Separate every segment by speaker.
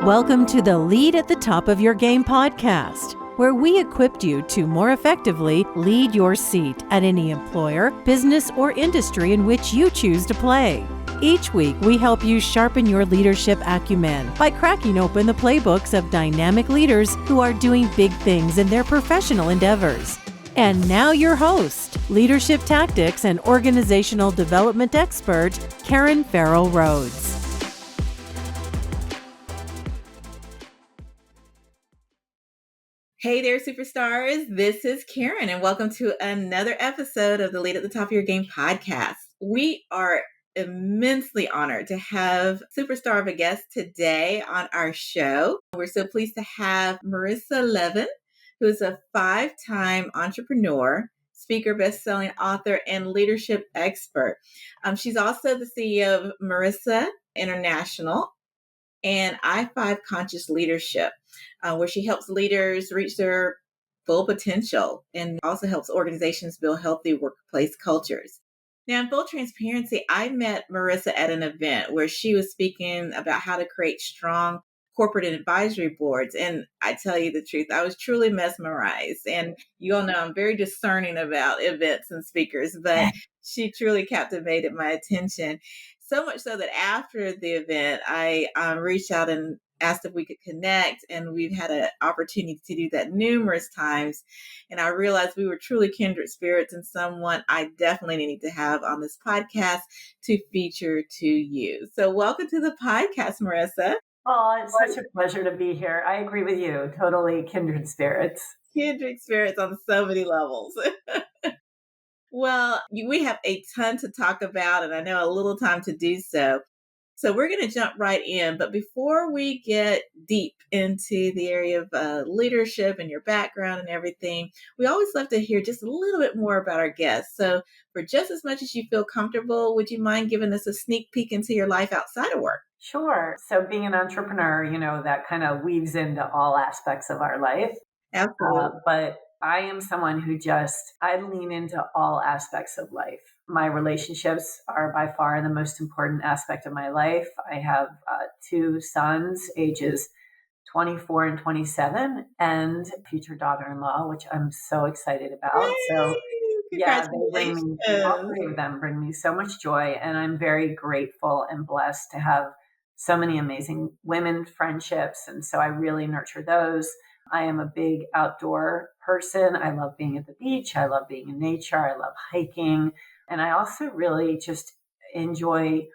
Speaker 1: Welcome to the Lead at the Top of Your Game podcast, where we equipped you to more effectively lead your seat at any employer, business, or industry in which you choose to play. Each week, we help you sharpen your leadership acumen by cracking open the playbooks of dynamic leaders who are doing big things in their professional endeavors. And now your host, leadership tactics and organizational development expert, Karen Farrell-Rhodes.
Speaker 2: Hey there, superstars. This is Karen, and welcome to another episode of the Lead at the Top of Your Game podcast. We are immensely honored to have superstar of a guest today on our show. We're so pleased to have Marissa Levin, who's a 5-time entrepreneur, speaker, best-selling author, and leadership expert. She's also the CEO of Marissa International and I5 Conscious Leadership, where she helps leaders reach their full potential and also helps organizations build healthy workplace cultures. Now, in full transparency, I met Marissa at an event where she was speaking about how to create strong corporate and advisory boards. And I tell you the truth, I was truly mesmerized. And you all know I'm very discerning about events and speakers, but she truly captivated my attention. So much so that after the event, I reached out and asked if we could connect, and we've had an opportunity to do that numerous times. And I realized we were truly kindred spirits and someone I definitely need to have on this podcast to feature to you. So welcome to the podcast, Marissa.
Speaker 3: Oh, it's such a pleasure to be here. I agree with you. Totally kindred spirits.
Speaker 2: Kindred spirits on so many levels. Well, we have a ton to talk about, and I know a little time to do so. So we're going to jump right in. But before we get deep into the area of leadership and your background and everything, we always love to hear just a little bit more about our guests. So for just as much as you feel comfortable, would you mind giving us a sneak peek into your life outside of work?
Speaker 3: Sure. So being an entrepreneur, that kind of weaves into all aspects of our life.
Speaker 2: Absolutely.
Speaker 3: But I am someone who I lean into all aspects of life. My relationships are by far the most important aspect of my life. I have 2 sons, ages 24 and 27, and future daughter-in-law, which I'm so excited about.
Speaker 2: Yay!
Speaker 3: So yeah,
Speaker 2: Congratulations.
Speaker 3: all 3 of them bring me so much joy, and I'm very grateful and blessed to have so many amazing women friendships. And so I really nurture those. I am a big outdoor person. I love being at the beach. I love being in nature. I love hiking. And I also really just enjoy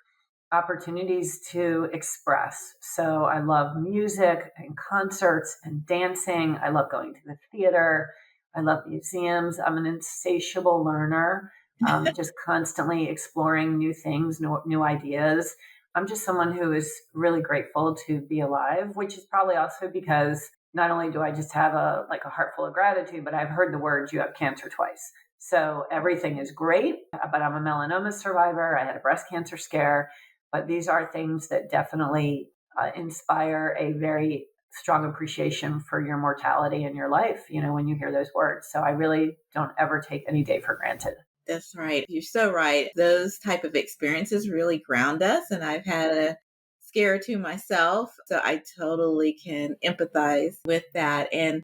Speaker 3: opportunities to express. So I love music and concerts and dancing. I love going to the theater. I love museums. I'm an insatiable learner, just constantly exploring new things, new ideas. I'm just someone who is really grateful to be alive, which is probably also because not only do I just have a heart full of gratitude, but I've heard the words, you have cancer twice. So everything is great, but I'm a melanoma survivor. I had a breast cancer scare, but these are things that definitely inspire a very strong appreciation for your mortality in your life, when you hear those words. So I really don't ever take any day for granted.
Speaker 2: That's right. You're so right. Those type of experiences really ground us. And I've had a scare or 2 myself. So I totally can empathize with that. And,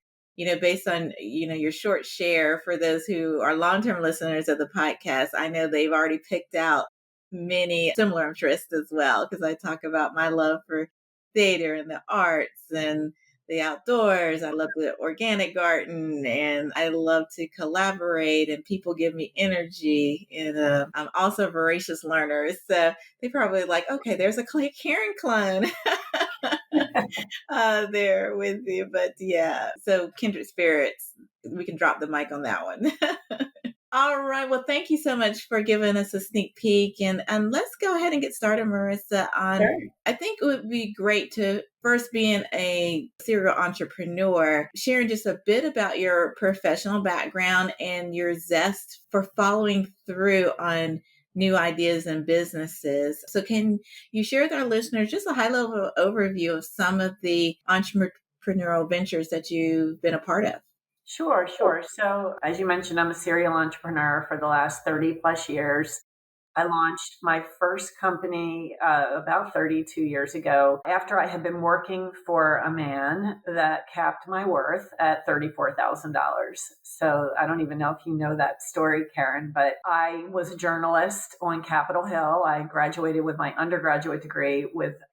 Speaker 2: based on, your short share for those who are long-term listeners of the podcast, I know they've already picked out many similar interests as well, because I talk about my love for theater and the arts and the outdoors. I love the organic garden, and I love to collaborate, and people give me energy. And I'm also a voracious learner. So they probably like, okay, there's a Karen clone there with you. But yeah, so kindred spirits, we can drop the mic on that one. All right. Well, thank you so much for giving us a sneak peek. And let's go ahead and get started, Marissa.
Speaker 3: Sure.
Speaker 2: I think it would be great to first, being a serial entrepreneur, sharing just a bit about your professional background and your zest for following through on new ideas and businesses. So can you share with our listeners just a high-level overview of some of the entrepreneurial ventures that you've been a part of?
Speaker 3: Sure. So as you mentioned, I'm a serial entrepreneur for the last 30 plus years. I launched my first company about 32 years ago after I had been working for a man that capped my worth at $34,000. So I don't even know if you know that story, Karen, but I was a journalist on Capitol Hill. I graduated with my undergraduate degree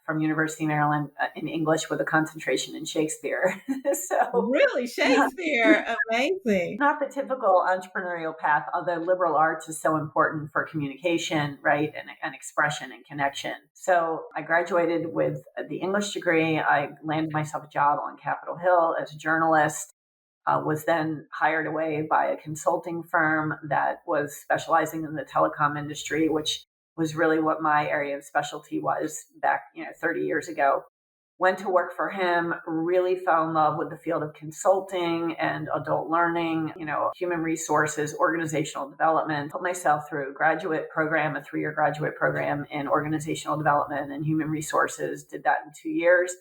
Speaker 3: from University of Maryland in English with a concentration in Shakespeare. So
Speaker 2: Really? Shakespeare. Amazing.
Speaker 3: not the typical entrepreneurial path, although liberal arts is so important for communication, right? And expression and connection. So I graduated with the English degree. I landed myself a job on Capitol Hill as a journalist, was then hired away by a consulting firm that was specializing in the telecom industry, which was really what my area of specialty was back, 30 years ago. Went to work for him, really fell in love with the field of consulting and adult learning, human resources, organizational development. Put myself through a graduate program, a 3-year graduate program in organizational development and human resources. Did that in 2 years.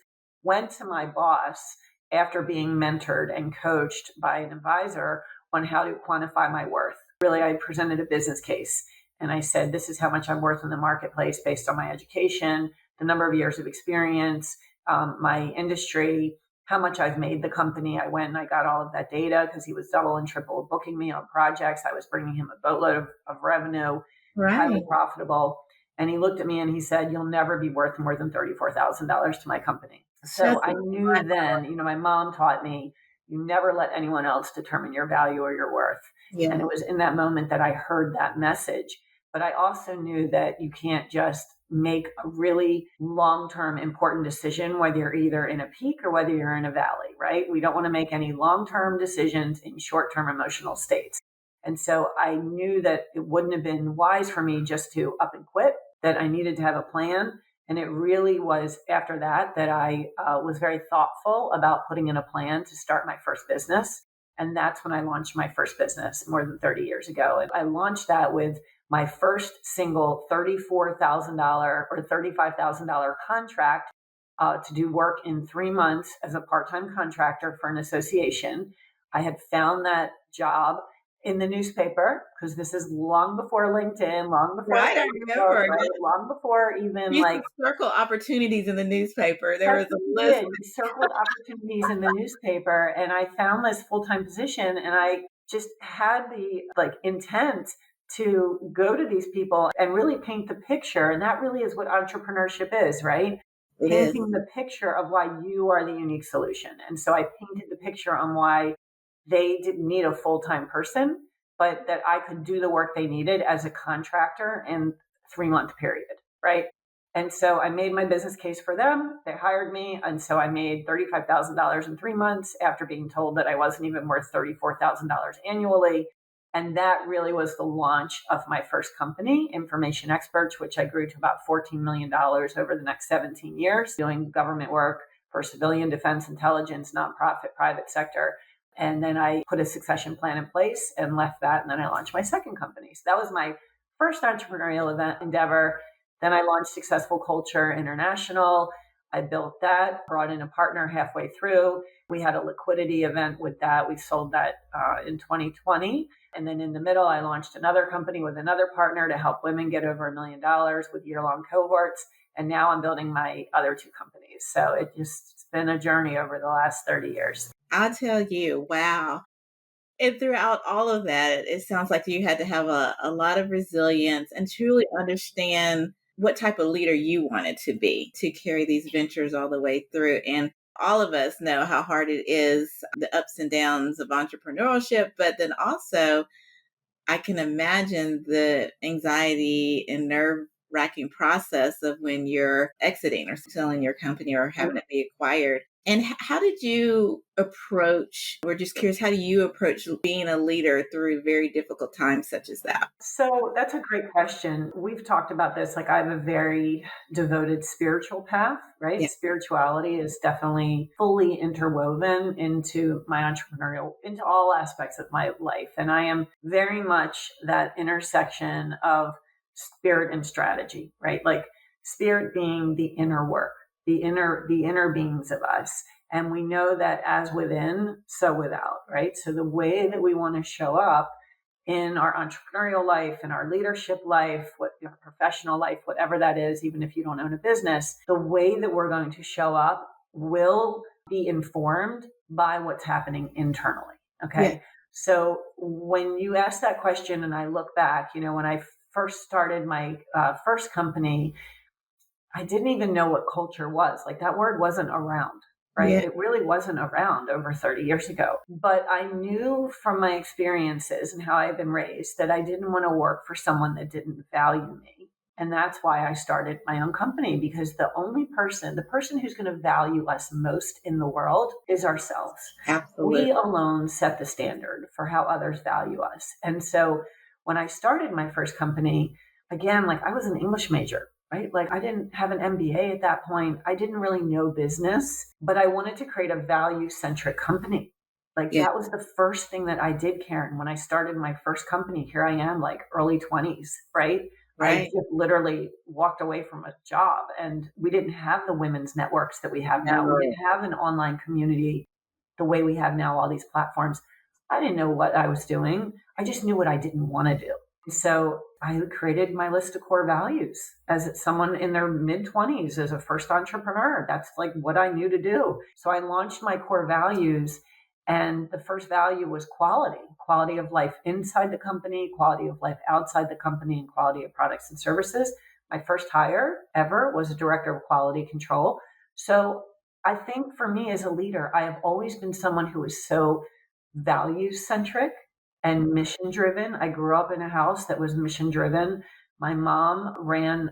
Speaker 3: Went to my boss after being mentored and coached by an advisor on how to quantify my worth. Really, I presented a business case and I said, this is how much I'm worth in the marketplace based on my education, the number of years of experience, my industry, how much I've made the company. I went and I got all of that data because he was double and triple booking me on projects. I was bringing him a boatload of revenue, highly
Speaker 2: Right.
Speaker 3: profitable. And he looked at me and he said, you'll never be worth more than $34,000 to my company. So
Speaker 2: That's
Speaker 3: I knew then, my mom taught me, you never let anyone else determine your value or your worth.
Speaker 2: yeah.
Speaker 3: And it was in that moment that I heard that message. But I also knew that you can't just make a really long-term important decision, whether you're either in a peak or whether you're in a valley, right? We don't want to make any long-term decisions in short-term emotional states. And so I knew that it wouldn't have been wise for me just to up and quit, that I needed to have a plan. And it really was after that I was very thoughtful about putting in a plan to start my first business. And that's when I launched my first business more than 30 years ago. And I launched that with my first single $34,000 or $35,000 contract to do work in 3 months as a part-time contractor for an association. I had found that job in the newspaper because this is long before LinkedIn, long before
Speaker 2: Right. I
Speaker 3: Facebook,
Speaker 2: remember.
Speaker 3: right? Long before even
Speaker 2: We used
Speaker 3: like
Speaker 2: to circle opportunities in the newspaper. There was
Speaker 3: that's
Speaker 2: a
Speaker 3: what we
Speaker 2: list.
Speaker 3: did. We circled opportunities in the newspaper and I found this full-time position and I just had the intent to go to these people and really paint the picture. And that really is what entrepreneurship is, right?
Speaker 2: It is.
Speaker 3: Painting the picture of why you are the unique solution. And so I painted the picture on why they didn't need a full-time person, but that I could do the work they needed as a contractor in 3-month period, right? And so I made my business case for them. They hired me. And so I made $35,000 in 3 months after being told that I wasn't even worth $34,000 annually. And that really was the launch of my first company, Information Experts, which I grew to about $14 million over the next 17 years, doing government work for civilian defense, intelligence, nonprofit, private sector. And then I put a succession plan in place and left that. And then I launched my second company. So that was my first entrepreneurial endeavor. Then I launched Successful Culture International. I built that, brought in a partner halfway through. We had a liquidity event with that. We sold that in 2020. And then in the middle, I launched another company with another partner to help women get over $1 million with year-long cohorts. And now I'm building my other 2 companies. So it's been a journey over the last 30 years.
Speaker 2: I'll tell you, wow. And throughout all of that, it sounds like you had to have a lot of resilience and truly understand what type of leader you wanted to be to carry these ventures all the way through. And all of us know how hard it is, the ups and downs of entrepreneurship, but then also I can imagine the anxiety and nerve wracking process of when you're exiting or selling your company or having it be acquired. And how did you approach, we're just curious, how do you approach being a leader through very difficult times such as that?
Speaker 3: So that's a great question. We've talked about this. I have a very devoted spiritual path, right?
Speaker 2: Yeah.
Speaker 3: Spirituality is definitely fully interwoven into my entrepreneurial, into all aspects of my life. And I am very much that intersection of spirit and strategy, right? Spirit being the inner work, the inner beings of us. And we know that as within, so without, right? So the way that we want to show up in our entrepreneurial life, in our leadership life, our professional life, whatever that is, even if you don't own a business, the way that we're going to show up will be informed by what's happening internally.
Speaker 2: Yeah.
Speaker 3: Okay. So when you ask that question and I look back, when I first started my first company, I didn't even know what culture was. Like that word wasn't around, right?
Speaker 2: Yeah.
Speaker 3: It really wasn't around over 30 years ago. But I knew from my experiences and how I've been raised that I didn't want to work for someone that didn't value me. And that's why I started my own company, because the person who's going to value us most in the world is ourselves.
Speaker 2: Absolutely.
Speaker 3: We alone set the standard for how others value us. And so when I started my first company, again, like I was an English major, right? Like I didn't have an MBA at that point. I didn't really know business, but I wanted to create a value centric company. Like
Speaker 2: Yeah.
Speaker 3: that was the first thing that I did, Karen, when I started my first company. Here I am, like early 20s, right? I
Speaker 2: Right.
Speaker 3: just literally walked away from a job, and we didn't have the women's networks that we have now. We
Speaker 2: No.
Speaker 3: didn't have an online community the way we have now, all these platforms. I didn't know what I was doing. I just knew what I didn't want to do. So I created my list of core values as someone in their mid 20s, as a first entrepreneur. That's like what I knew to do. So I launched my core values, and the first value was quality of life inside the company, quality of life outside the company, and quality of products and services. My first hire ever was a director of quality control. So I think for me as a leader, I have always been someone who is so value centric and mission driven. I grew up in a house that was mission driven. My mom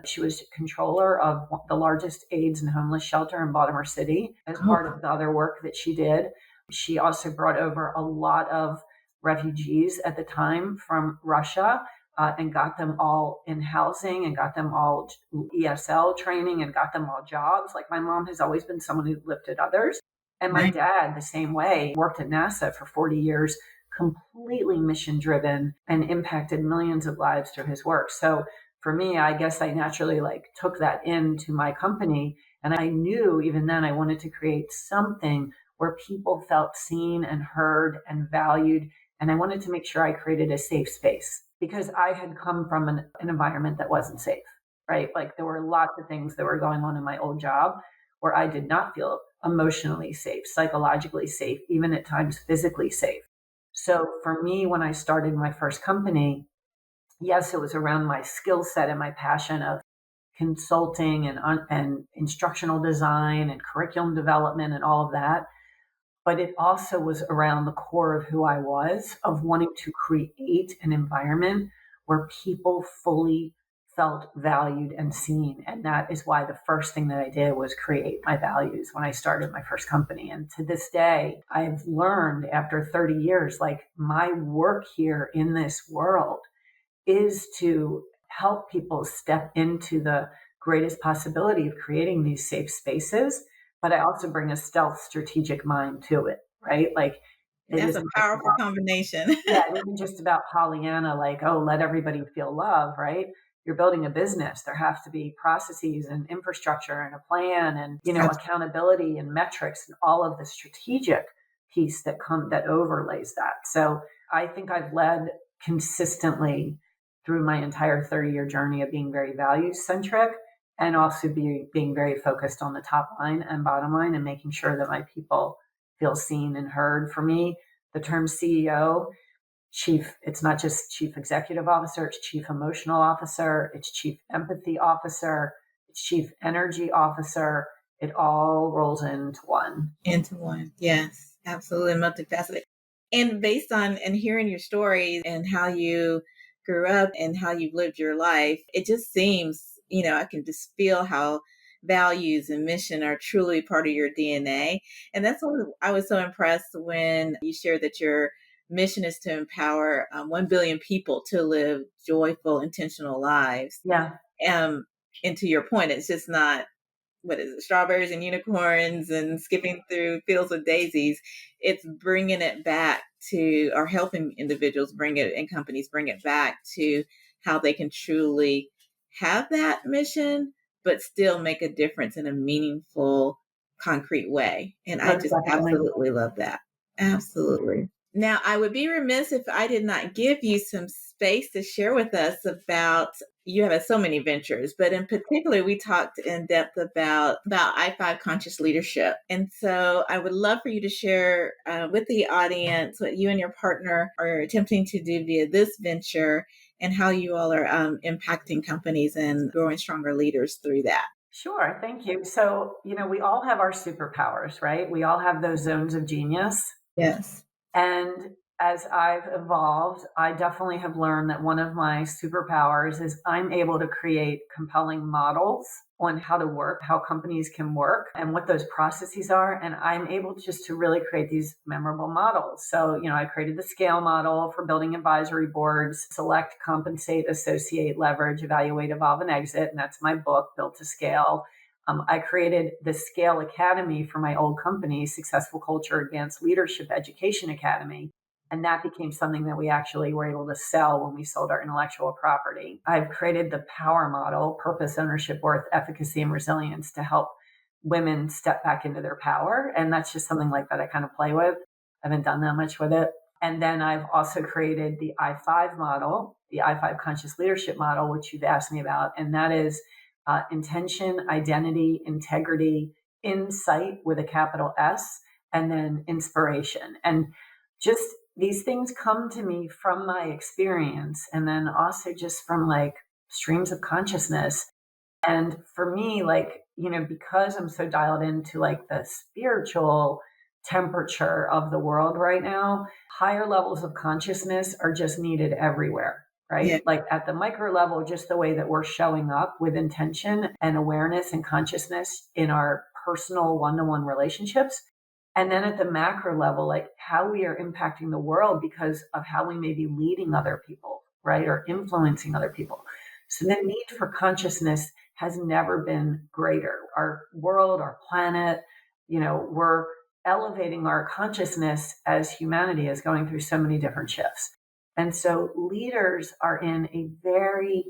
Speaker 3: she was controller of the largest AIDS and homeless shelter in Baltimore City as part of the other work that she did. She also brought over a lot of refugees at the time from Russia and got them all in housing and got them all ESL training and got them all jobs. Like my mom has always been someone who lifted others. And my dad, the same way, worked at NASA for 40 years, completely mission driven and impacted millions of lives through his work. So for me, I guess I naturally took that into my company. And I knew even then I wanted to create something where people felt seen and heard and valued. And I wanted to make sure I created a safe space, because I had come from an environment that wasn't safe, right? Like there were lots of things that were going on in my old job where I did not feel emotionally safe, psychologically safe, even at times physically safe. So for me, when I started my first company, yes, it was around my skill set and my passion of consulting and instructional design and curriculum development and all of that. But it also was around the core of who I was, of wanting to create an environment where people fully felt valued and seen. And that is why the first thing that I did was create my values when I started my first company. And to this day, I've learned after 30 years, like my work here in this world is to help people step into the greatest possibility of creating these safe spaces. But I also bring a stealth strategic mind to it, right? Like it
Speaker 2: That's a
Speaker 3: isn't just
Speaker 2: powerful
Speaker 3: about,
Speaker 2: combination.
Speaker 3: yeah, it isn't just about Pollyanna, like, oh, let everybody feel love, right? You're building a business. There have to be processes and infrastructure and a plan and, accountability and metrics and all of the strategic piece that overlays that. So I think I've led consistently through my entire 30-year journey of being very values centric, and also being very focused on the top line and bottom line and making sure that my people feel seen and heard. For me, the term CEO, it's not just chief executive officer, it's chief emotional officer, it's chief empathy officer, it's chief energy officer. It all rolls into one.
Speaker 2: Into one. Yes, absolutely. Multifaceted. And based on and hearing your stories and how you grew up and how you've lived your life, it just seems, I can just feel how values and mission are truly part of your DNA. And that's why I was so impressed when you shared that your mission is to empower 1 billion people to live joyful, intentional lives.
Speaker 3: Yeah.
Speaker 2: And to your point, it's just not, what is it, strawberries and unicorns and skipping through fields of daisies. It's bringing it back to, or helping individuals bring it and companies bring it back to how they can truly have that mission, but still make a difference in a meaningful, concrete way. And I
Speaker 3: Most
Speaker 2: just
Speaker 3: definitely.
Speaker 2: absolutely love that. Absolutely. Now, I would be remiss if I did not give you some space to share with us about you have so many ventures, but in particular, we talked in depth about I5 conscious leadership. And so I would love for you to share with the audience what you and your partner are attempting to do via this venture and how you all are impacting companies and growing stronger leaders through that.
Speaker 3: Sure, thank you. So, we all have our superpowers, right? We all have those zones of genius.
Speaker 2: Yes.
Speaker 3: And as I've evolved, I definitely have learned that one of my superpowers is I'm able to create compelling models on how to work, how companies can work, and what those processes are. And I'm able just to really create these memorable models. So, I created the scale model for building advisory boards: select, compensate, associate, leverage, evaluate, evolve, and exit. And that's my book, Built to Scale. I created the Scale Academy for my old company, Successful Culture Advanced Leadership Education Academy. And that became something that we actually were able to sell when we sold our intellectual property. I've created the Power Model: purpose, ownership, worth, efficacy, and resilience, to help women step back into their power. And that's just something like that I kind of play with. I haven't done that much with it. And then I've also created the I5 model, the I5 conscious leadership model, which you've asked me about. And that is intention, identity, integrity, insight with a capital S, and then inspiration. And just these things come to me from my experience, and then also just from like streams of consciousness. And for me, because I'm so dialed into like the spiritual temperature of the world right now, higher levels of consciousness are just needed everywhere, right?
Speaker 2: Yeah.
Speaker 3: Like at the micro level, just the way that we're showing up with intention and awareness and consciousness in our personal one-to-one relationships. And then at the macro level, like how we are impacting the world because of how we may be leading other people, right? Or influencing other people. So the need for consciousness has never been greater. Our world, our planet, we're elevating our consciousness as humanity is going through so many different shifts. And so leaders are in a very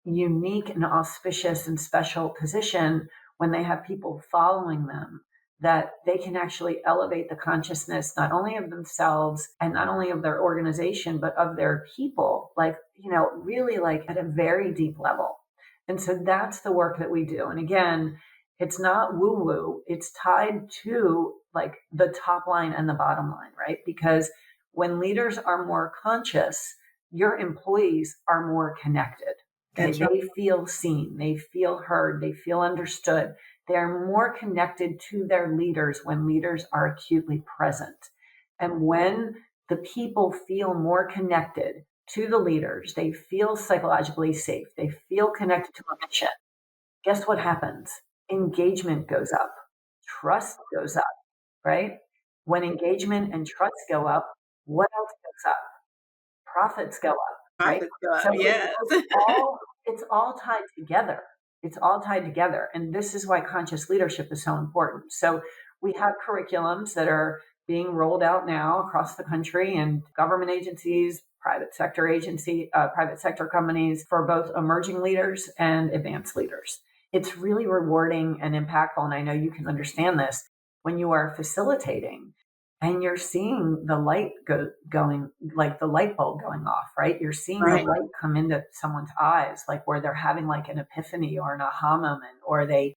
Speaker 3: unique and auspicious and special position when they have people following them, that they can actually elevate the consciousness not only of themselves and not only of their organization, but of their people, really like at a very deep level. And so that's the work that we do. And again, it's not woo woo, it's tied to like the top line and the bottom line, right? Because when leaders are more conscious, your employees are more connected. Okay? They feel seen, they feel heard, they feel understood. They're more connected to their leaders when leaders are acutely present. And when the people feel more connected to the leaders, they feel psychologically safe, they feel connected to a mission. Guess what happens? Engagement goes up, trust goes up, right? When engagement and trust go up, what else goes up? Profits go up, right?
Speaker 2: Profits go up.
Speaker 3: So
Speaker 2: Yes.
Speaker 3: it's all tied together. It's all tied together. And this is why conscious leadership is so important. So we have curriculums that are being rolled out now across the country, and government agencies, private sector companies, for both emerging leaders and advanced leaders. It's really rewarding and impactful. And I know you can understand this when you are facilitating and you're seeing the light going, like the light bulb going off, right? You're seeing the light come into someone's eyes, like where they're having like an epiphany or an aha moment, or they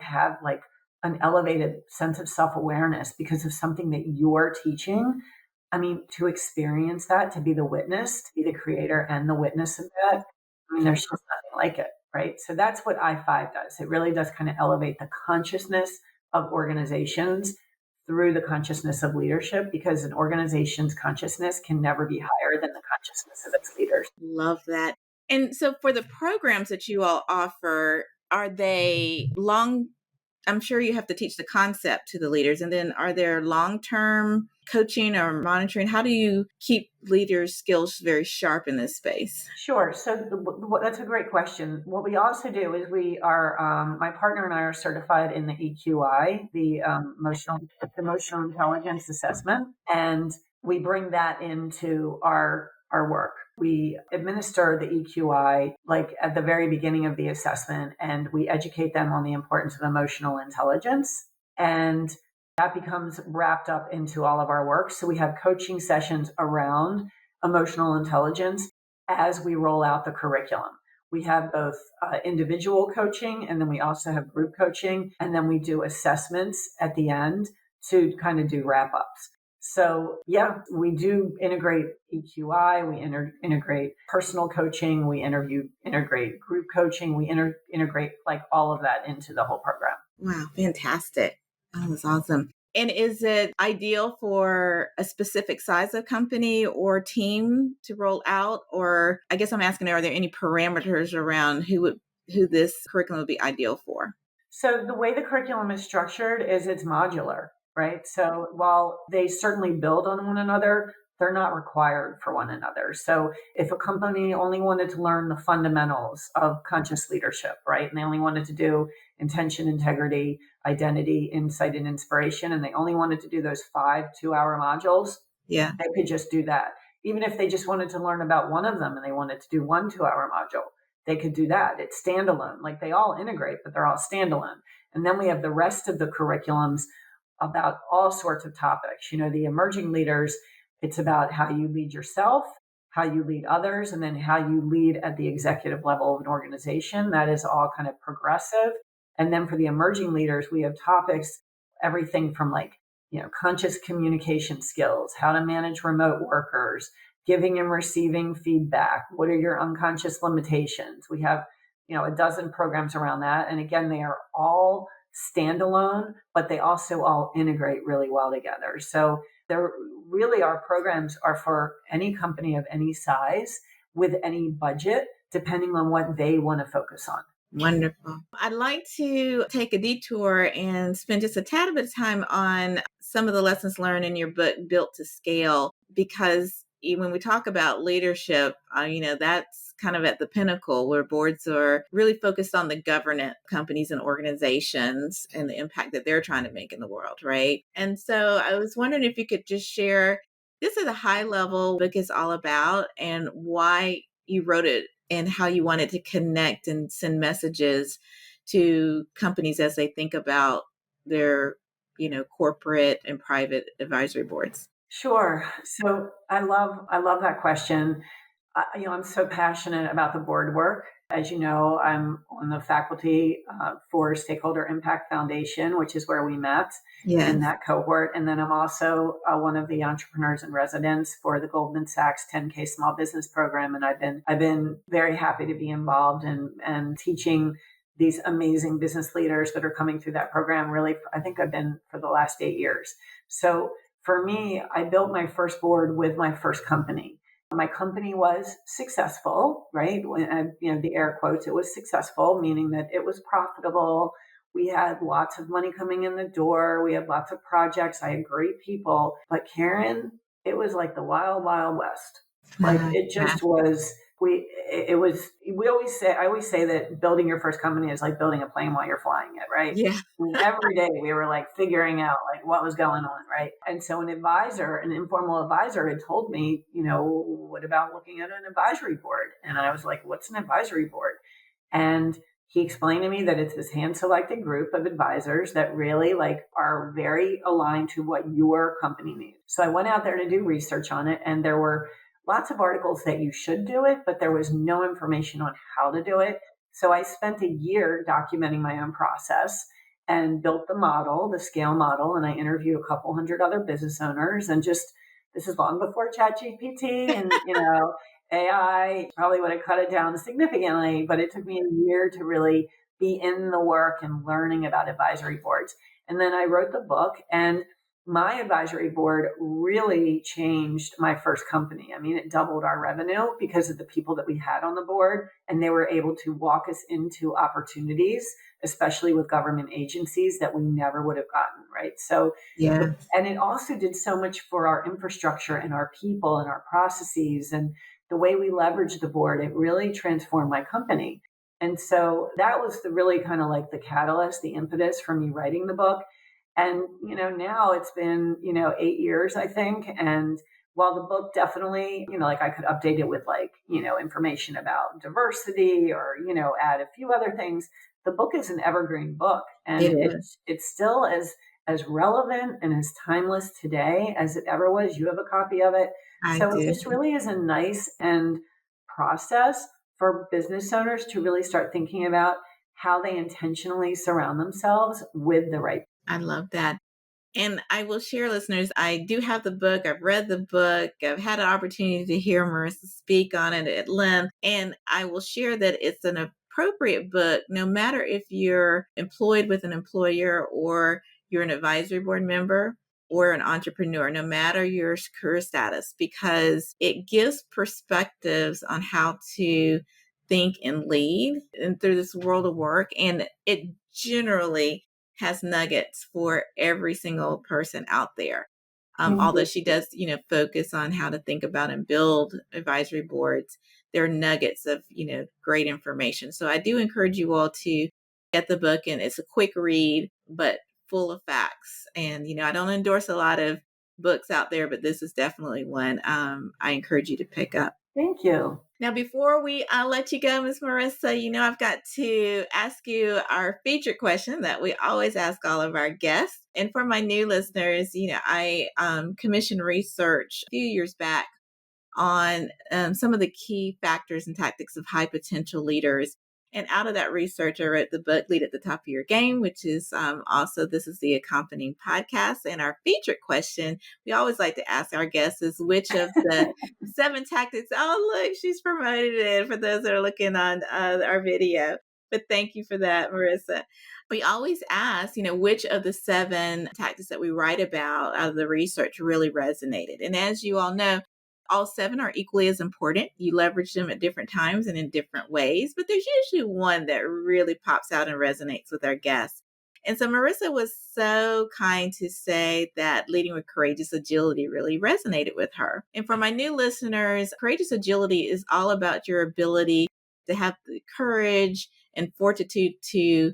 Speaker 3: have like an elevated sense of self-awareness because of something that you're teaching. I mean, to experience that, to be the witness, to be the creator and the witness of that, I mean, there's just nothing like it, right? So that's what I5 does. It really does kind of elevate the consciousness of organizations through the consciousness of leadership, because an organization's consciousness can never be higher than the consciousness of its leaders.
Speaker 2: Love that. And so for the programs that you all offer, are they I'm sure you have to teach the concept to the leaders, and then are there long-term coaching or monitoring? How do you keep leaders' skills very sharp in this space?
Speaker 3: Sure. So that's a great question. What we also do is we are, my partner and I are certified in the EQI, the emotional intelligence assessment, and we bring that into our work. We administer the EQI like at the very beginning of the assessment, and we educate them on the importance of emotional intelligence. And that becomes wrapped up into all of our work. So we have coaching sessions around emotional intelligence as we roll out the curriculum. We have both individual coaching, and then we also have group coaching, and then we do assessments at the end to kind of do wrap ups. So yeah, we do integrate EQI, we integrate personal coaching, we integrate group coaching, we integrate like all of that into the whole program.
Speaker 2: Wow, fantastic. That was awesome. And is it ideal for a specific size of company or team to roll out? Or I guess I'm asking, are there any parameters around who this curriculum would be ideal for?
Speaker 3: So the way the curriculum is structured is it's modular, right? So while they certainly build on one another, they're not required for one another. So if a company only wanted to learn the fundamentals of conscious leadership, right? And they only wanted to do intention, integrity, identity, insight, and inspiration, and they only wanted to do those 5 2-hour modules,
Speaker 2: Yeah,
Speaker 3: they could just do that. Even if they just wanted to learn about one of them and they wanted to do 1 2-hour module, they could do that. It's standalone. Like they all integrate, but they're all standalone. And then we have the rest of the curriculums about all sorts of topics. You know, the emerging leaders, it's about how you lead yourself, how you lead others, and then how you lead at the executive level of an organization. That is all kind of progressive. And then for the emerging leaders, we have topics, everything from like, you know, conscious communication skills, how to manage remote workers, giving and receiving feedback. What are your unconscious limitations? We have, you know, a dozen programs around that. And again, they are all standalone, but they also all integrate really well together. So they're really, our programs are for any company of any size with any budget, depending on what they want to focus on.
Speaker 2: wonderful. I'd like to take a detour and spend just a tad bit of time on some of the lessons learned in your book, Built to Scale, because when we talk about leadership, that's kind of at the pinnacle where boards are really focused on the governance companies and organizations and the impact that they're trying to make in the world, right? And so I was wondering if you could just share this at a high level book is all about and why you wrote it and how you wanted to connect and send messages to companies as they think about their, corporate and private advisory boards.
Speaker 3: Sure. So I love that question. I'm so passionate about the board work. As you know, I'm on the faculty for Stakeholder Impact Foundation, which is where we met in that cohort. And then I'm also one of the entrepreneurs in residence for the Goldman Sachs 10K Small Business Program. And I've been very happy to be involved and teaching these amazing business leaders that are coming through that program. Really, I think I've been for the last 8 years. So for me, I built my first board with my first company. My company was successful, right? The air quotes, it was successful, meaning that it was profitable. We had lots of money coming in the door. We had lots of projects. I had great people. But Karen, it was like the wild, wild west. Like it just was. I always say that building your first company is like building a plane while you're flying it, right?
Speaker 2: Yeah.
Speaker 3: And every day we were like figuring out like what was going on, right? And so an informal advisor had told me, what about looking at an advisory board? And I was like, what's an advisory board? And he explained to me that it's this hand-selected group of advisors that really are very aligned to what your company needs. So I went out there to do research on it, and there were lots of articles that you should do it, but there was no information on how to do it. So I spent a year documenting my own process and built the model, the scale model, and I interviewed a couple hundred other business owners. And this is long before ChatGPT and, AI probably would have cut it down significantly, but it took me a year to really be in the work and learning about advisory boards. And then I wrote the book, and my advisory board really changed my first company. I mean, it doubled our revenue because of the people that we had on the board, and they were able to walk us into opportunities, especially with government agencies that we never would have gotten, right? So,
Speaker 2: yeah.
Speaker 3: And it also did so much for our infrastructure and our people and our processes and the way we leveraged the board. It really transformed my company. And so that was really kind of like the catalyst, the impetus for me writing the book. And, now it's been, 8 years, I think. And while the book definitely, I could update it with information about diversity or, add a few other things, the book is an evergreen book. And
Speaker 2: It is.
Speaker 3: it's still as as relevant and as timeless today as it ever was. You have a copy of it.
Speaker 2: I
Speaker 3: So it
Speaker 2: do.
Speaker 3: just really is a nice and process for business owners to really start thinking about how they intentionally surround themselves with the right.
Speaker 2: I love that. And I will share, listeners, I do have the book. I've read the book. I've had an opportunity to hear Marissa speak on it at length. And I will share that it's an appropriate book, no matter if you're employed with an employer or you're an advisory board member or an entrepreneur, no matter your career status, because it gives perspectives on how to think and lead and through this world of work. And it generally has nuggets for every single person out there. Although she does, focus on how to think about and build advisory boards, there are nuggets of, great information. So I do encourage you all to get the book, and it's a quick read, but full of facts. And, I don't endorse a lot of books out there, but this is definitely one I encourage you to pick up.
Speaker 3: Thank you.
Speaker 2: Now, before we let you go, Ms. Marissa, I've got to ask you our featured question that we always ask all of our guests. And for my new listeners, I commissioned research a few years back on some of the key factors and tactics of high potential leaders. And out of that research, I wrote the book, Lead at the Top of Your Game, which is this is the accompanying podcast. And our featured question, we always like to ask our guests is which of the 7 tactics, oh, look, she's promoted it for those that are looking on our video. But thank you for that, Marissa. We always ask, which of the 7 tactics that we write about out of the research really resonated. And as you all know, all 7 are equally as important. You leverage them at different times and in different ways, but there's usually one that really pops out and resonates with our guests. And so Marissa was so kind to say that leading with courageous agility really resonated with her. And for my new listeners, courageous agility is all about your ability to have the courage and fortitude to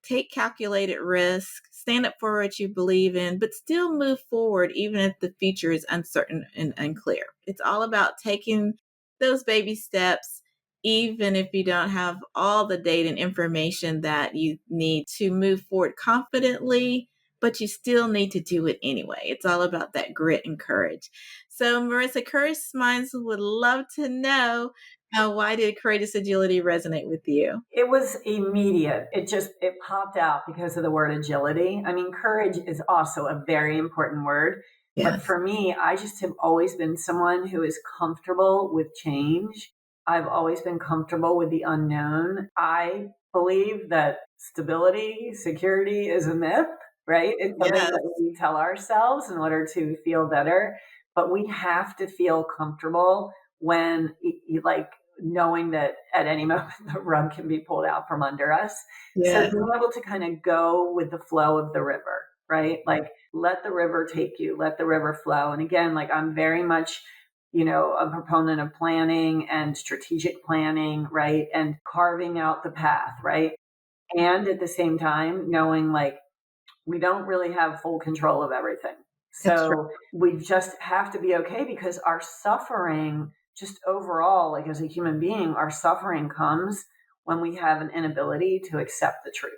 Speaker 2: take calculated risk, stand up for what you believe in, but still move forward even if the future is uncertain and unclear. It's all about taking those baby steps, even if you don't have all the data and information that you need to move forward confidently, but you still need to do it anyway. It's all about that grit and courage. So Marissa, Courage Minds would love to know, why did courageous agility resonate with you?
Speaker 3: It was immediate. It popped out because of the word agility. I mean, courage is also a very important word.
Speaker 2: Yes.
Speaker 3: But for me, I just have always been someone who is comfortable with change. I've always been comfortable with the unknown. I believe that stability, security is a myth, right? It's something that we tell ourselves in order to feel better. But we have to feel comfortable when knowing that at any moment the rug can be pulled out from under us. So being able to kind of go with the flow of the river, right? Like let the river take you, let the river flow. And again, I'm very much, a proponent of planning and strategic planning, right? And carving out the path, right? And at the same time, knowing we don't really have full control of everything. So we just have to be okay because our suffering, just overall, as a human being, our suffering comes when we have an inability to accept the truth,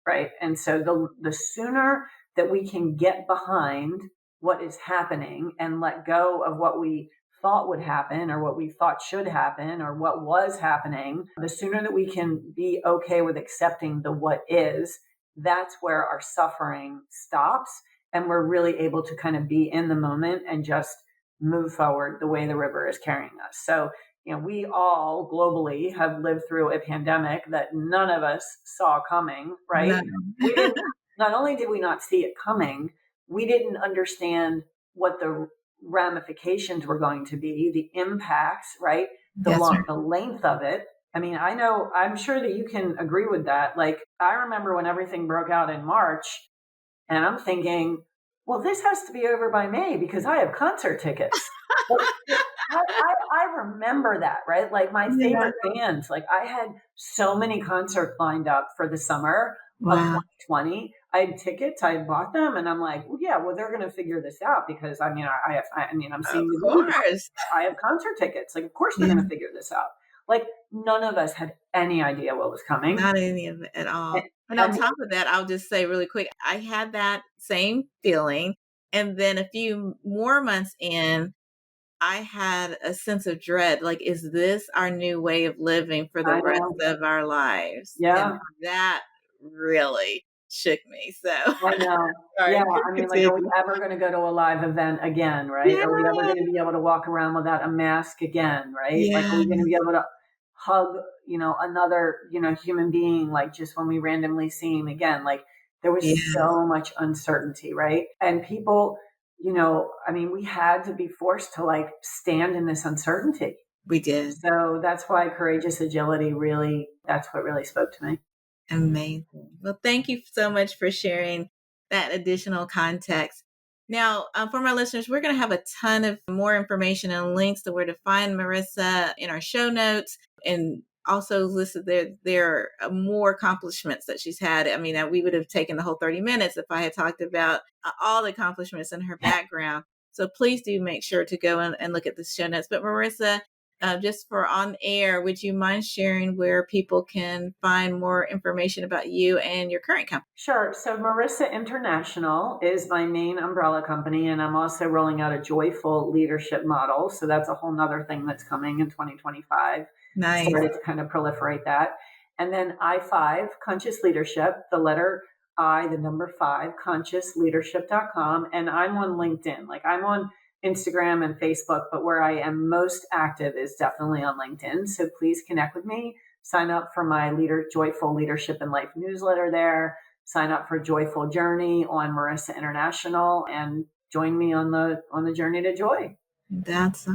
Speaker 3: right? And so the sooner that we can get behind what is happening and let go of what we thought would happen or what we thought should happen or what was happening, the sooner that we can be okay with accepting the what is, that's where our suffering stops. And we're really able to kind of be in the moment and just move forward the way the river is carrying us. So, we all globally have lived through a pandemic that none of us saw coming, right?
Speaker 2: No.
Speaker 3: Not only did we not see it coming, we didn't understand what the ramifications were going to be, the impacts, right? The length of it. I mean, I'm sure that you can agree with that. I remember when everything broke out in March, and I'm thinking, well, this has to be over by May because I have concert tickets. I remember that, right? My favorite bands, I had so many concerts lined up for the summer of 2020. I had tickets, I had bought them, and I'm like, well, they're going to figure this out because I'm seeing the movies. I have concert tickets. Of course they're going to figure this out. None of us had any idea what was coming.
Speaker 2: Not any of it at all. And on top of that, I'll just say really quick, I had that same feeling. And then a few more months in, I had a sense of dread. Like, is this our new way of living for the
Speaker 3: I
Speaker 2: rest
Speaker 3: know.
Speaker 2: of our lives? And
Speaker 3: Yeah,
Speaker 2: that really shook me. So,
Speaker 3: I know. Yeah,
Speaker 2: sorry,
Speaker 3: I mean, like, are we
Speaker 2: continue.
Speaker 3: ever going to go to a live event again, right?
Speaker 2: Yeah,
Speaker 3: Are we ever going to be able to walk around without a mask again, right? Like, are
Speaker 2: yeah,
Speaker 3: we going to be able to hug, another, human being, like just when we randomly see him again? Like, there was
Speaker 2: yeah,
Speaker 3: so much uncertainty, right? And people, I mean, we had to be forced to like stand in this uncertainty.
Speaker 2: we did.
Speaker 3: So that's why courageous agility really, that's what really spoke to me.
Speaker 2: Amazing. Well, thank you so much for sharing that additional context. Now, for my listeners, we're going to have a ton of more information and links to where to find Marissa in our show notes, and also listed there are more accomplishments that she's had. I mean, we would have taken the whole 30 minutes if I had talked about all the accomplishments in her background. So please do make sure to go and look at the show notes. But Marissa, just for on air, would you mind sharing where people can find more information about you and your current company?
Speaker 3: Sure. So Marissa International is my main umbrella company, and I'm also rolling out a joyful leadership model. So that's a whole nother thing that's coming in 2025.
Speaker 2: Nice.
Speaker 3: Started to kind of proliferate that. And then I5, Conscious Leadership, the letter I, the number 5, consciousleadership.com. And I'm on LinkedIn. Like, I'm on Instagram and Facebook, but where I am most active is definitely on LinkedIn. So please connect with me. Sign up for my Joyful Leadership and Life newsletter there. Sign up for Joyful Journey on Marissa International, and join me on the journey to joy.
Speaker 2: That's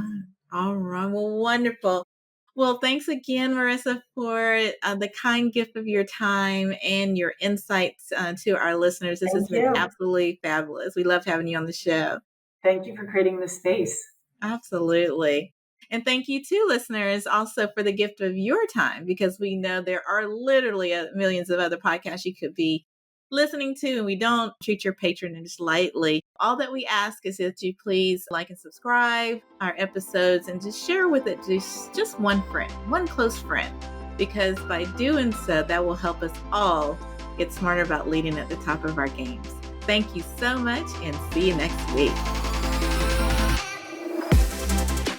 Speaker 2: all right. Well, wonderful. Well, thanks again, Marissa, for the kind gift of your time and your insights to our listeners. This has
Speaker 3: Thank
Speaker 2: been
Speaker 3: you.
Speaker 2: absolutely fabulous. We loved having you on the show.
Speaker 3: Thank you for creating this space.
Speaker 2: Absolutely. And thank you too, listeners, also for the gift of your time, because we know there are literally millions of other podcasts you could be listening to, and we don't treat your patronage lightly. All that we ask is that you please like and subscribe our episodes and just share with it just one friend, one close friend, because by doing so, that will help us all get smarter about leading at the top of our games. Thank you so much, and see you next week.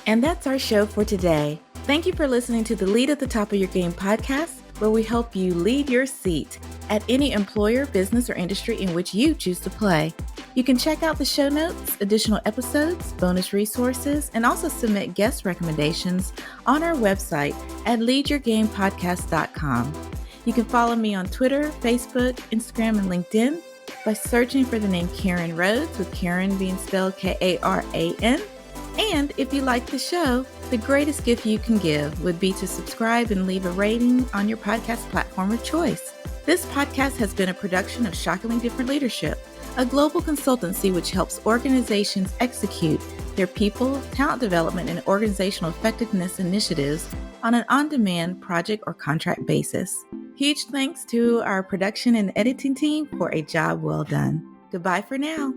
Speaker 2: And that's our show for today. Thank you for listening to the Lead at the Top of Your Game podcast, where we help you lead your seat at any employer, business, or industry in which you choose to play. You can check out the show notes, additional episodes, bonus resources, and also submit guest recommendations on our website at leadyourgamepodcast.com. You can follow me on Twitter, Facebook, Instagram, and LinkedIn by searching for the name Karen Rhodes, with Karen being spelled Karan. And if you like the show, the greatest gift you can give would be to subscribe and leave a rating on your podcast platform of choice. This podcast has been a production of Shockingly Different Leadership, a global consultancy which helps organizations execute their people, talent development, and organizational effectiveness initiatives on an on-demand project or contract basis. Huge thanks to our production and editing team for a job well done. Goodbye for now.